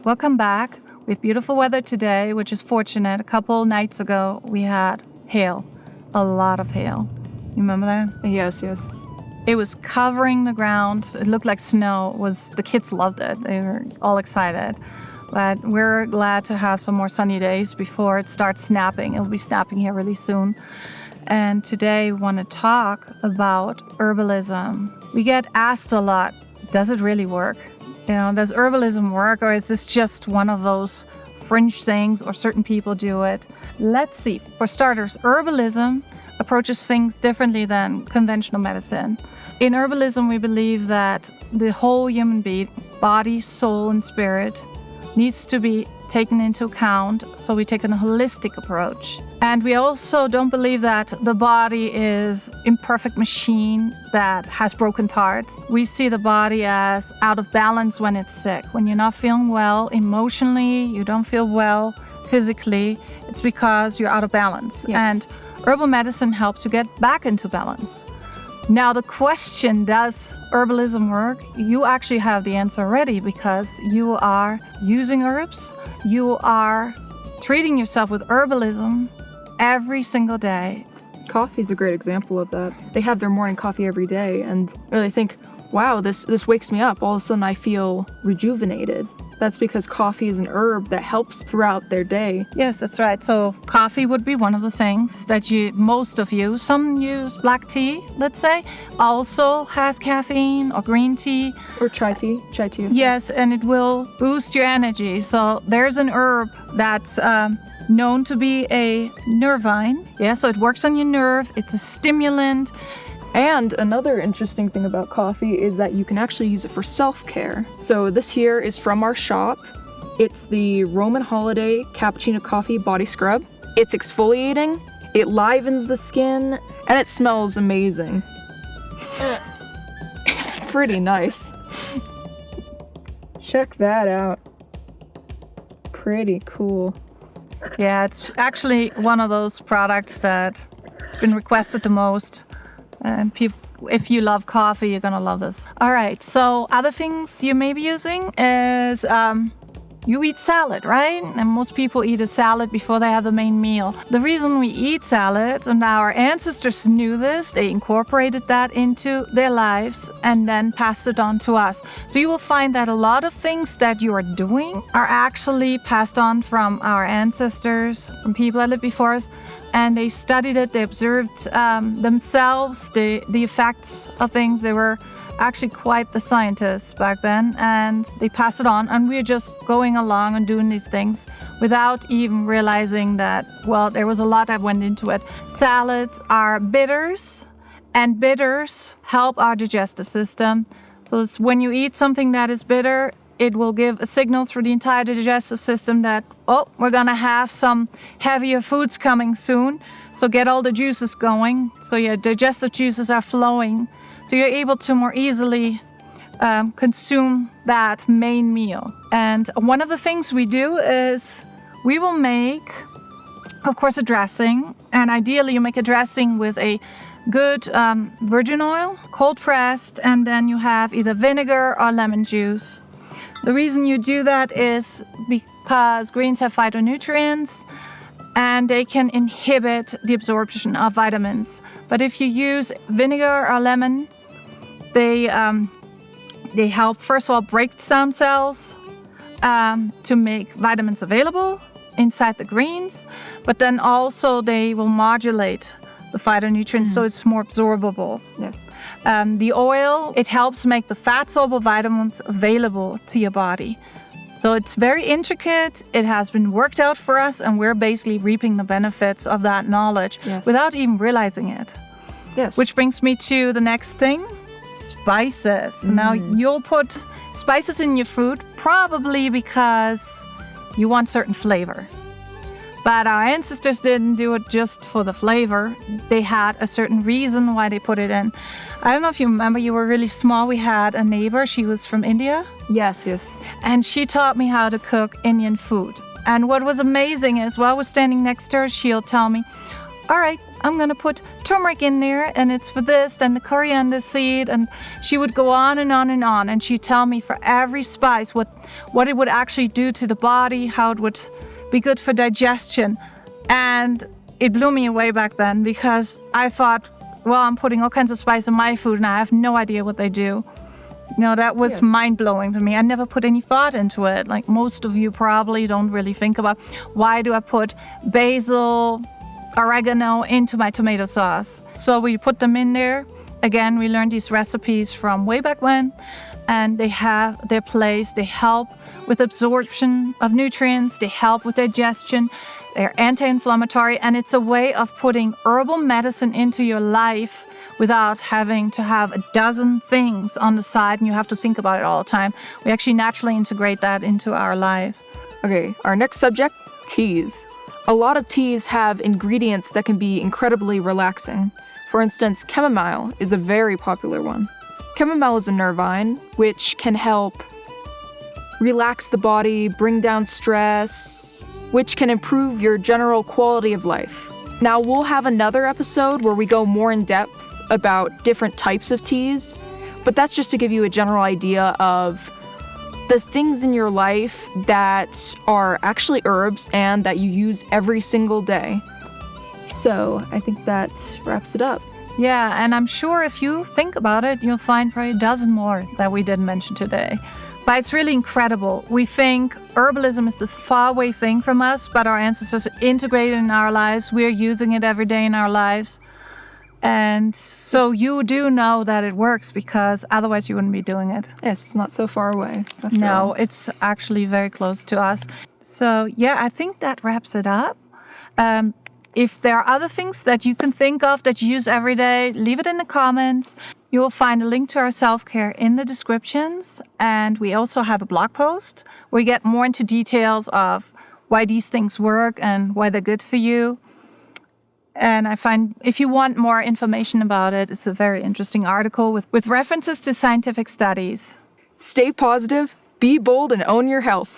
Welcome back. We have beautiful weather today, which is fortunate. A couple nights ago, we had hail, a lot of hail. You remember that? Yes. It was covering the ground. It looked like snow. The kids loved it. They were all excited. But we're glad to have some more sunny days before it starts snapping. It'll be snapping here really soon. And today we want to talk about herbalism. We get asked a lot, does it really work? Does herbalism work, or is this just one of those fringe things, or certain people do it? Let's see. For starters, herbalism approaches things differently than conventional medicine. In herbalism, we believe that the whole human being, body, soul, and spirit, needs to be taken into account, so we take a holistic approach. And we also don't believe that the body is an imperfect machine that has broken parts. We see the body as out of balance when it's sick. When you're not feeling well emotionally, you don't feel well physically, it's because you're out of balance. Yes. And herbal medicine helps you get back into balance. Now the question, does herbalism work? You actually have the answer already, because you are using herbs. You are treating yourself with herbalism every single day. Coffee is a great example of that. They have their morning coffee every day and really think, wow, this wakes me up. All of a sudden I feel rejuvenated. That's because coffee is an herb that helps throughout their day. Yes, that's right. So coffee would be one of the things that most of you, some use black tea, let's say, also has caffeine, or green tea. Or chai tea. Yes, and it will boost your energy. So there's an herb that's known to be a nervine. Yeah, so it works on your nerve. It's a stimulant. And another interesting thing about coffee is that you can actually use it for self-care. So this here is from our shop. It's the Roman Holiday Cappuccino Coffee Body Scrub. It's exfoliating, it livens the skin, and it smells amazing. It's pretty nice. Check that out. Pretty cool. Yeah, it's actually one of those products that's been requested the most. And if you love coffee, you're going to love this. All right, so other things you may be using is you eat salad, right? And most people eat a salad before they have the main meal. The reason we eat salads, and our ancestors knew this, they incorporated that into their lives and then passed it on to us. So you will find that a lot of things that you are doing are actually passed on from our ancestors, from people that lived before us. And they studied it, they observed themselves, the effects of things. They were actually quite the scientists back then, and they passed it on, and we're just going along and doing these things without even realizing that, well, there was a lot that went into it. Salads are bitters, and bitters help our digestive system. So when you eat something that is bitter, it will give a signal through the entire digestive system that, oh, we're going to have some heavier foods coming soon. So get all the juices going. So your digestive juices are flowing. So you're able to more easily consume that main meal. And one of the things we do is we will make, of course, a dressing. And ideally you make a dressing with a good virgin oil, cold pressed, and then you have either vinegar or lemon juice. The reason you do that is because greens have phytonutrients and they can inhibit the absorption of vitamins. But if you use vinegar or lemon, they help, first of all, break down cells to make vitamins available inside the greens, but then also they will modulate the phytonutrients so it's more absorbable. Yes. The oil, it helps make the fat-soluble vitamins available to your body. So it's very intricate. It has been worked out for us, and we're basically reaping the benefits of that knowledge without even realizing it. Yes. Which brings me to the next thing, spices. Now, you'll put spices in your food probably because you want certain flavor. But our ancestors didn't do it just for the flavor. They had a certain reason why they put it in. I don't know if you remember, you were really small. We had a neighbor. She was from India. Yes. And she taught me how to cook Indian food. And what was amazing is while I was standing next to her, she'll tell me, all right, I'm going to put turmeric in there, and it's for this, and the coriander seed. And she would go on and on and on. And she'd tell me for every spice what it would actually do to the body, how it would be good for digestion. And it blew me away back then, because I thought, well, I'm putting all kinds of spice in my food and I have no idea what they do. That was mind-blowing to me. I never put any thought into it. Like most of you probably don't really think about, why do I put basil, oregano into my tomato sauce? So we put them in there. Again, we learned these recipes from way back when, and they have their place. They help with absorption of nutrients. They help with digestion. They're anti-inflammatory, and it's a way of putting herbal medicine into your life without having to have a dozen things on the side and you have to think about it all the time. We actually naturally integrate that into our life. Okay, our next subject, teas. A lot of teas have ingredients that can be incredibly relaxing. For instance, chamomile is a very popular one. Chamomile is a nervine, which can help relax the body, bring down stress, which can improve your general quality of life. Now, we'll have another episode where we go more in depth about different types of teas, but that's just to give you a general idea of the things in your life that are actually herbs and that you use every single day. So I think that wraps it up. Yeah, and I'm sure if you think about it, you'll find probably a dozen more that we didn't mention today. But it's really incredible. We think herbalism is this faraway thing from us, but our ancestors integrated it in our lives. We're using it every day in our lives. And so you do know that it works, because otherwise you wouldn't be doing it. Yes, it's not so far away. No, it's actually very close to us. So yeah, I think that wraps it up. If there are other things that you can think of that you use every day, leave it in the comments. You will find a link to our self-care in the descriptions. And we also have a blog post where we get more into details of why these things work and why they're good for you. And I find if you want more information about it, it's a very interesting article with references to scientific studies. Stay positive, be bold, and own your health.